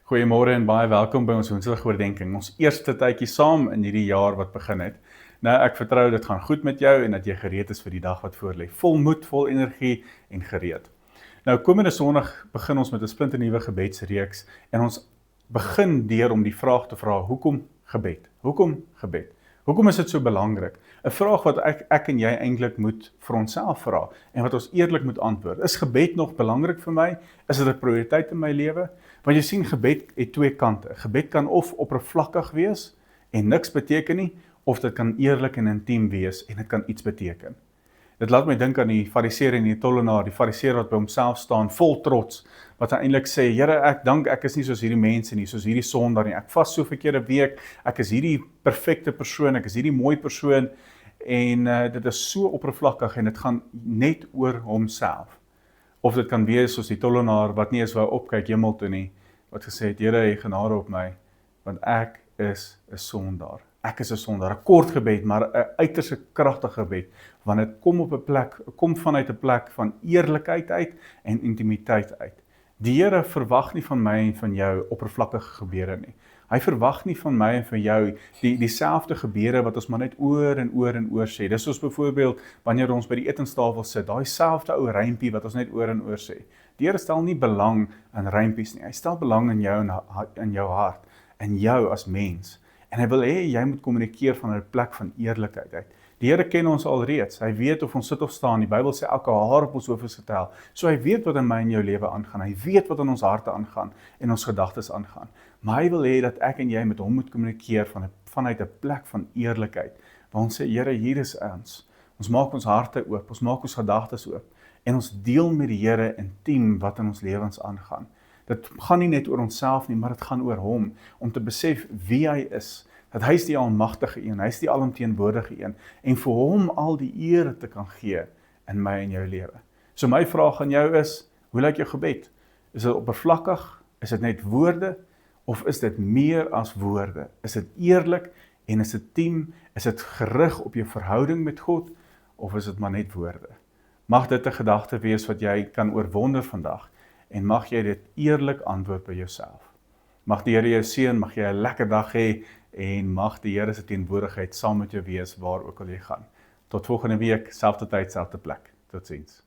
Goeiemôre en baie welkom by ons Woensdagoordenkings. Ons eerste tydjie saam in hierdie jaar wat begin het. Nou, ek vertrou dit gaan goed met jou en dat jy gereed is vir die dag wat voorlê. Vol moed, vol energie en gereed. Nou, komende Sondag begin ons met 'n splinternuwe gebedsreeks en ons begin deur om die vraag te vra: hoekom gebed? Hoekom gebed? Hoekom is dit so belangrik? 'n Vraag wat ek en jy eintlik moet vir onsself vra en wat ons eerlik moet antwoord. Is gebed nog belangrik vir my? Is dit 'n prioriteit in my lewe? Want jy sien, gebed het twee kante. Gebed kan of oppervlakkig wees en niks beteken nie, of dit kan eerlik en intiem wees en dit kan iets beteken. Dit laat my dink aan die fariseer en die tollenaar, die fariseer wat by homself staan, vol trots, wat hy eintlik sê: Here, ek dank ek is nie soos hierdie mense nie, soos hierdie sondaar nie. Ek vas soveel keer 'n week, ek is hierdie perfekte persoon, ek is hierdie mooi persoon, en dit is so oppervlakkig en dit gaan net oor homself. Of dit kan wees soos die tollenaar wat nie eens wou opkyk hemel toe nie, wat gesê het: Here, hê genade op my, want ek is 'n sondaar. Ek is 'n sondaar. 'n Kort gebed, maar 'n uiters kragtige gebed, want dit kom vanuit 'n plek van eerlikheid uit en intimiteit uit. Die Here verwag nie van my en van jou oppervlakkige gebede nie. Hy verwag nie van my en van jou dieselfde gebede wat ons maar net oor en oor sê. Dis soos byvoorbeeld wanneer ons by die etenstafel sit, daai selfde ou rympie wat ons net oor en oor sê. Die Here stel nie belang in rympies nie. Hy stel belang in jou in jou hart, in jou as mens. En hy wil hê jy moet kommunikeer van 'n plek van eerlikheid uit. Die Here ken ons alreeds. Hy weet of ons sit of staan. Die Bybel sê elke haar op ons hoof is getel. So hy weet wat in my en jou lewe aangaan. Hy weet wat in ons harte aangaan en ons gedagtes aangaan. Maar hy wil hê dat ek en jy met hom moet kommunikeer vanuit 'n plek van eerlikheid. Waar ons sê: Here, hier is ons. Ons maak ons harte oop, ons maak ons gedagtes oop en ons deel met die Here intiem wat in ons lewens aangaan. Dit gaan nie net oor onsself nie, maar dit gaan oor hom, om te besef wie hy is, dat hy is die almagtige een, hy is die alomteenwoordige een, en vir hom al die eer te kan gee in my en jou lewe. So my vraag aan jou is: hoe lyk jou gebed? Is dit oppervlakkig? Is dit net woorde? Of is dit meer as woorde? Is dit eerlik en is dit intiem? Is dit gerig op jou verhouding met God? Of is dit maar net woorde? Mag dit 'n gedagte wees wat jy kan oorwonder vandag, en mag jy dit eerlik antwoord by jouself. Mag die Here jou seën, mag jy 'n lekker dag hê, en mag die Here se teenwoordigheid saam met jou wees waar ook al jy gaan. Tot volgende week, selfde tyd, selfde plek. Totsiens.